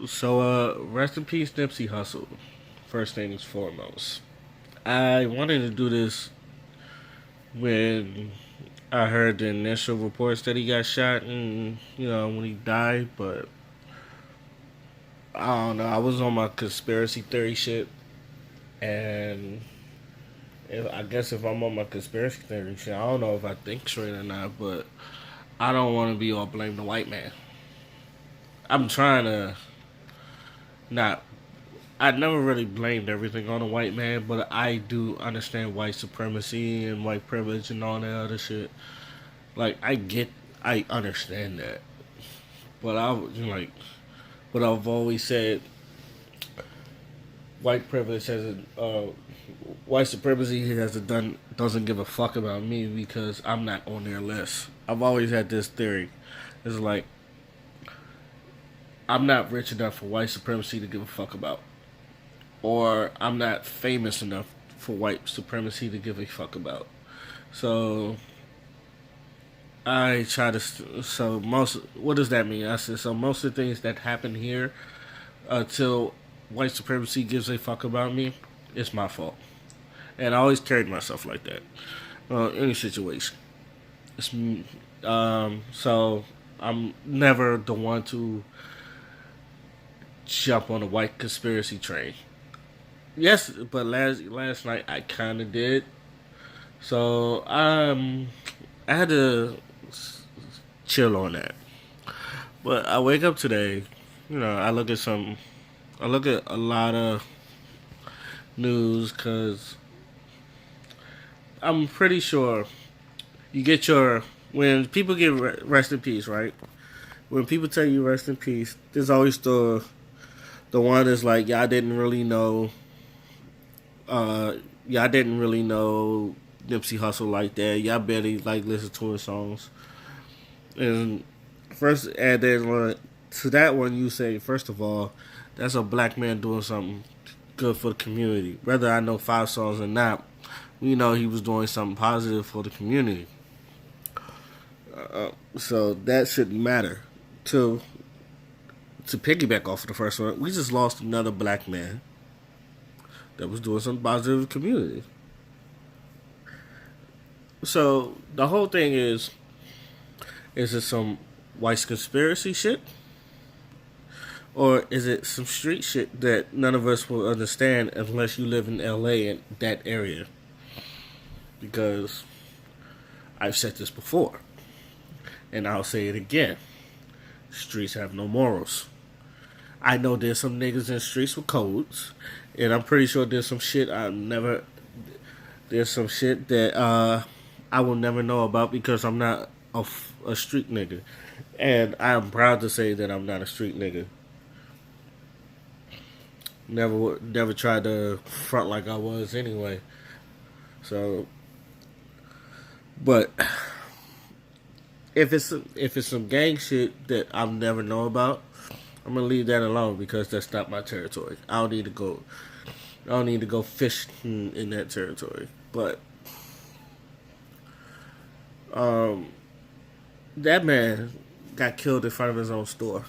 Rest in peace, Nipsey Hussle. First things foremost. I wanted to do this when I heard the initial reports that he got shot and, when he died, but I don't know. I was on my conspiracy theory shit, and I guess if I'm on my conspiracy theory shit, I don't know if I think straight or not, but I don't want to be all blame the white man. I'm trying to not I never really blamed everything on a white man, but I do understand white supremacy and white privilege and all that other shit. Like I understand that, but but I've always said white privilege white supremacy doesn't give a fuck about me because I'm not on their list. I've always had this theory. It's like I'm not rich enough for white supremacy to give a fuck about, or I'm not famous enough for white supremacy to give a fuck about. So I try to. So most. What does that mean? I said so. Most of the things that happen here, until white supremacy gives a fuck about me, it's my fault. And I always carried myself like that. Any situation. It's so I'm never the one to jump on the white conspiracy train. Yes, but last night I kind of did. So I had to chill on that. But I wake up today, I look at a lot of news because I'm pretty sure you get when people get rest in peace, right? When people tell you rest in peace, there's always the one that's like, y'all didn't really know, y'all didn't really know Nipsey Hussle like that. Y'all barely like listen to his songs. And to that one, you say, first of all, that's a black man doing something good for the community. Whether I know 5 songs or not, we know he was doing something positive for the community. So that shouldn't matter. To piggyback off of the first one, we just lost another black man that was doing something positive for the community. So the whole thing is it some white conspiracy shit? Or is it some street shit that none of us will understand unless you live in LA and that area? Because I've said this before, and I'll say it again. Streets have no morals. I know there's some niggas in the streets with codes, and I'm pretty sure there's some shit there's some shit that I will never know about because I'm not a street nigga. And I'm proud to say that I'm not a street nigga. Never tried to front like I was anyway. So, but if it's some gang shit that I'll never know about, I'm gonna leave that alone because that's not my territory. I don't need to go fishing in that territory. But that man got killed in front of his own store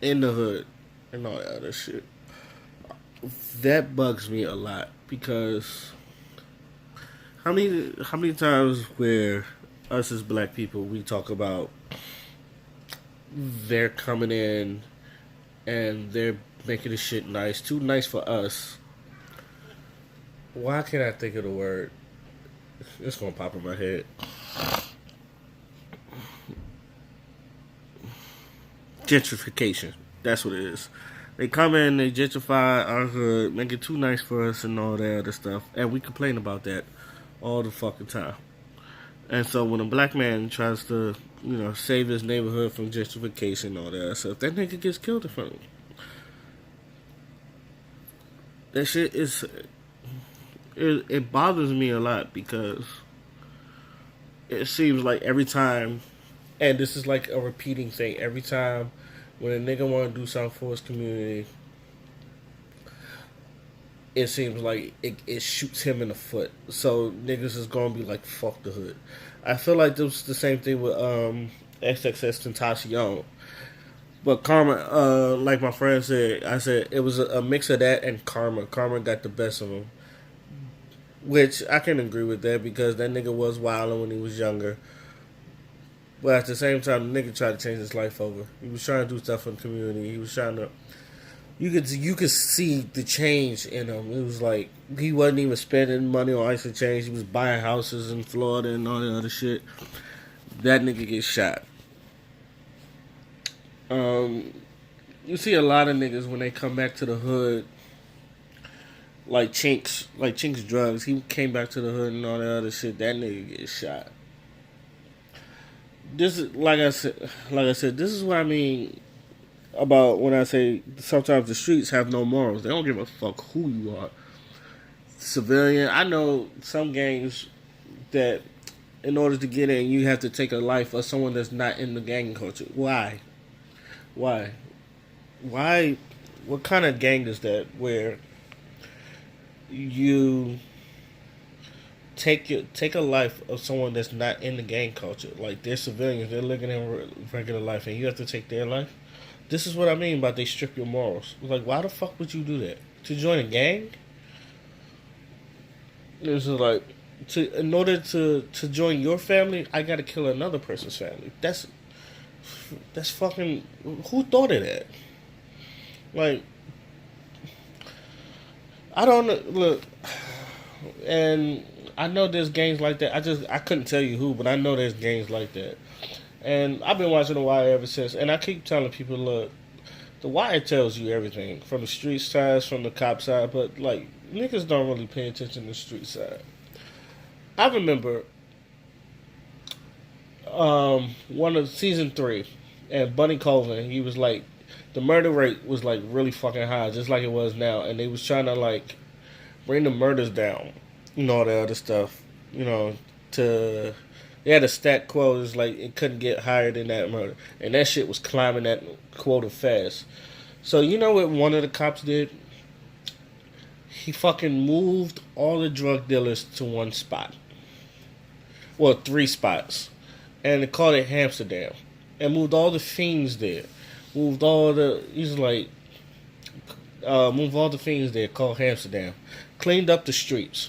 in the hood and all that other shit. That bugs me a lot because how many times where us as black people we talk about they're coming in and they're making the shit nice, too nice for us. Why can't I think of the word? It's gonna pop in my head. Gentrification. That's what it is. They come in, they gentrify our hood, make it too nice for us and all that other stuff. And we complain about that all the fucking time. And so when a black man tries to, save his neighborhood from gentrification and all that other stuff, that nigga gets killed in front of him. That shit it bothers me a lot because it seems like every time, and this is like a repeating thing, every time when a nigga want to do something for his community, it seems like it shoots him in the foot. So niggas is gonna be like, fuck the hood. I feel like this was the same thing with XXX Tentacion. But karma, like my friend said, I said it was a mix of that and karma. Karma got the best of him, which I can agree with that because that nigga was wilding when he was younger. But at the same time, the nigga tried to change his life over. He was trying to do stuff in the community. He was trying to. You could see the change in him. It was like he wasn't even spending money on ice and change. He was buying houses in Florida and all that other shit. That nigga gets shot. Um, you see a lot of niggas when they come back to the hood, like Chinks drugs. He came back to the hood and all that other shit. That nigga gets shot. This is like I said. This is what I mean about when I say sometimes the streets have no morals. They don't give a fuck who you are. Civilian. I know some gangs that in order to get in, you have to take a life of someone that's not in the gang culture. Why? Why? Why? What kind of gang is that? Where you take a life of someone that's not in the gang culture, like they're civilians, they're living in regular life, and you have to take their life. This is what I mean by they strip your morals. Like, why the fuck would you do that? To join a gang? It's like in order to join your family, I gotta kill another person's family. That's fucking. Who thought of that? Like, I don't know. Look, and I know there's gangs like that. I couldn't tell you who, but I know there's gangs like that. And I've been watching The Wire ever since. And I keep telling people, look, The Wire tells you everything from the street side, from the cop side, but like niggas don't really pay attention to the street side. I remember one of season 3, and Bunny Colvin. He was like, the murder rate was like really fucking high, just like it was now, and they was trying to like bring the murders down, all the other stuff, to they had a stat quote. It's like it couldn't get higher than that murder, and that shit was climbing that quota fast. So you know what one of the cops did? He fucking moved all the drug dealers to one spot. Well, 3 spots. And they called it Hamsterdam. And moved all the fiends there. Moved all the... He's like... moved all the fiends there, called Hamsterdam. Cleaned up the streets.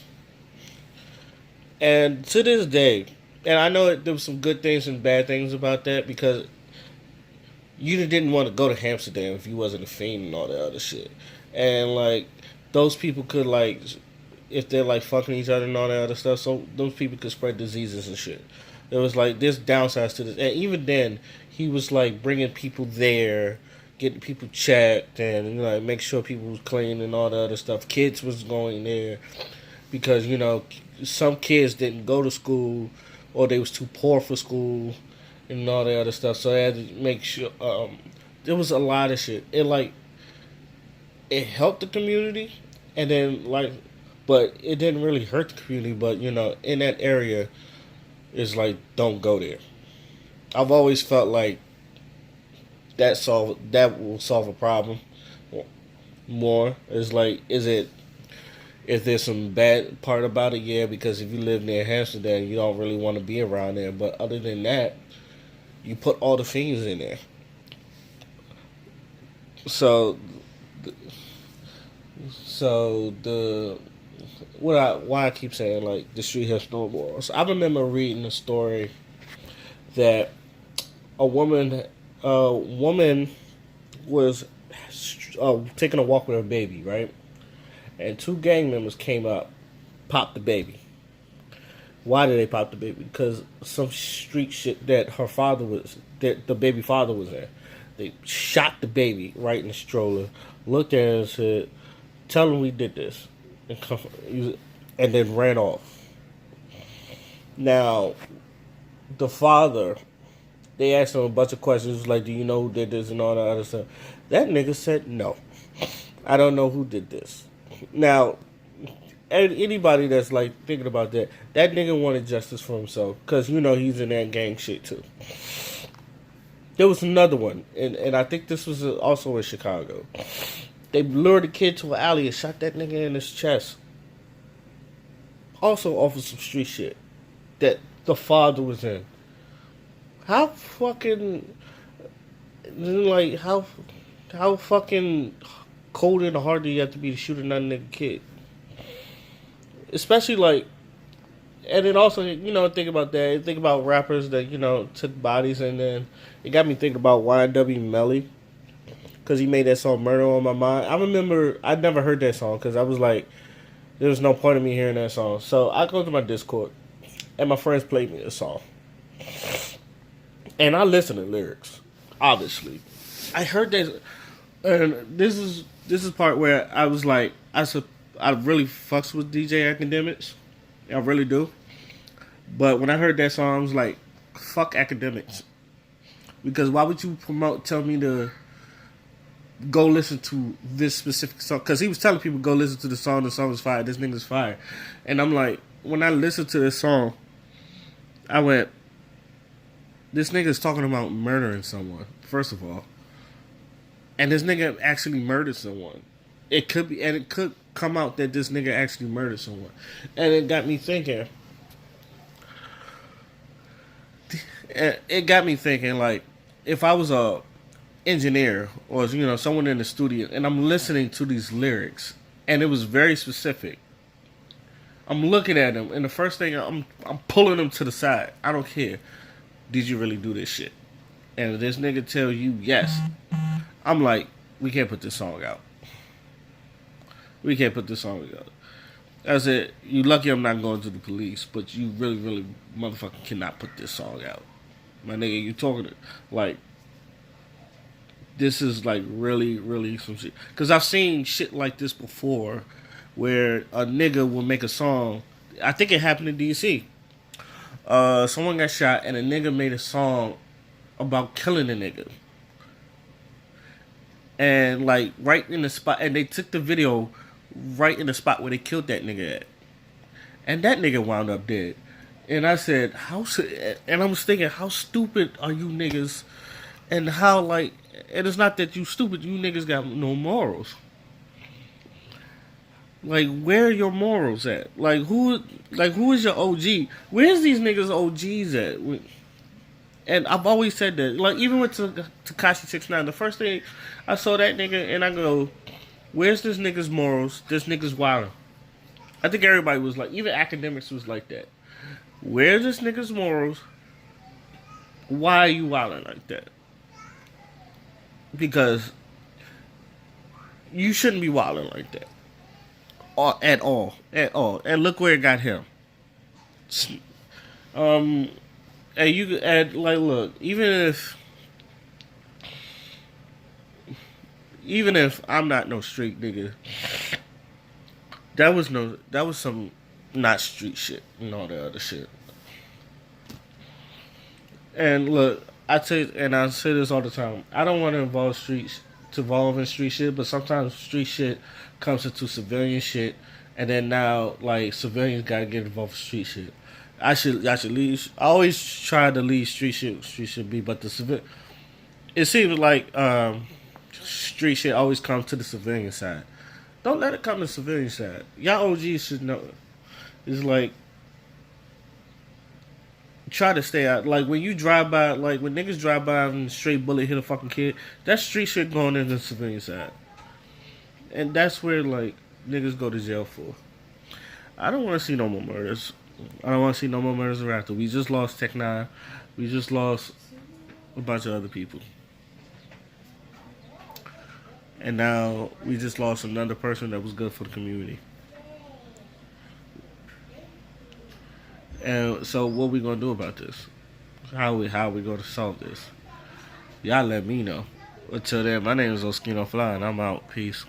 And to this day... And I know there was some good things and bad things about that, because you didn't want to go to Amsterdam if you wasn't a fiend and all that other shit. And like those people could like, if they're like fucking each other and all that other stuff, so those people could spread diseases and shit. There was like this downsides to this, and even then he was like bringing people there, getting people checked, and like make sure people was clean and all the other stuff. Kids was going there because some kids didn't go to school or they was too poor for school and all the other stuff. So I had to make sure. There was a lot of shit. It helped the community, and then but it didn't really hurt the community. But in that area, it's like don't go there. I've always felt like that will solve a problem more. It's like, if there's some bad part about it, yeah, because if you live near Hamsterdam, you don't really want to be around there. But other than that, you put all the fiends in there. So why I keep saying like the street has no morals. I remember reading a story that a woman was taking a walk with her baby, right? And 2 gang members came up, popped the baby. Why did they pop the baby? Because some street shit that the baby father was in. They shot the baby right in the stroller, looked at her and said, "Tell him we did this," and then ran off. Now, the father, they asked him a bunch of questions like, "Do you know who did this?" and all that other stuff. That nigga said, "No, I don't know who did this." Now, anybody that's like thinking about that nigga wanted justice for himself, because he's in that gang shit too. There was another one, and I think this was also in Chicago. They lured a kid to an alley and shot that nigga in his chest. Also off of some street shit that the father was in. How fucking... Like how fucking cold and hard do you have to be to shoot another nigga kid? Especially like, and then also think about that. Think about rappers that took bodies, and then it got me thinking about YNW Mellie because he made that song "Murder on My Mind." I remember I never heard that song because I was like, there was no point in me hearing that song. So I go to my Discord, and my friends played me the song, and I listened to lyrics. Obviously, I heard that, and this is part where I was like, I really fucks with DJ Academics, I really do. But when I heard that song, I was like, fuck academics, because why would you tell me to go listen to this specific song? Because he was telling people go listen to the song. The song is fire. This nigga's fire, and I'm like, when I listened to this song, I went, this nigga's talking about murdering someone, first of all. And this nigga actually murdered someone. It could be, and it could come out that this nigga actually murdered someone. And it got me thinking. Like, if I was a engineer or someone in the studio, and I'm listening to these lyrics, and it was very specific. I'm looking at them, and the first thing I'm pulling them to the side. I don't care. Did you really do this shit? And if this nigga tell you yes, I'm like, we can't put this song out. We can't put this song out. I said, you lucky I'm not going to the police, but you really, really motherfucking cannot put this song out. My nigga, you talking to, like, this is like really, really some shit. Because I've seen shit like this before where a nigga will make a song. I think it happened in DC. Someone got shot and a nigga made a song about killing a nigga. And like right in the spot, and they took the video right in the spot where they killed that nigga at. And that nigga wound up dead. And I said, and I was thinking, how stupid are you niggas? And how, like, and it's not that you stupid, you niggas got no morals. Like, where are your morals at? Like, who is your OG? Where's these niggas OGs at? And I've always said that. Like, even with Tekashi 6ix9ine, the first thing I saw that nigga, and I go, where's this nigga's morals? This nigga's wildin'. I think everybody was like, even academics was like that. Where's this nigga's morals? Why are you wildin' like that? Because you shouldn't be wildin' like that. At all. And look where it got him. And you could add, like, look, even if I'm not no street nigga, that was some not street shit and all the other shit. And look, I say this all the time. I don't want to involve in street shit, but sometimes street shit comes into civilian shit, and then now like civilians gotta get involved with street shit. I should leave. I always try to leave street shit be, but it seems like street shit always comes to the civilian side. Don't let it come to the civilian side. Y'all OGs should know. It's like, try to stay out. Like, when you drive by, like, when niggas drive by and straight bullet hit a fucking kid, that street shit going in the civilian side. And that's where, like, niggas go to jail for. I don't want to see no more murders. I don't want to see no more murders after. We just lost Tech 9. We just lost a bunch of other people. And now we just lost another person that was good for the community. And so what we gonna do about this? How we gonna solve this? Y'all let me know. Until then, my name is Oskino Fly and I'm out. Peace.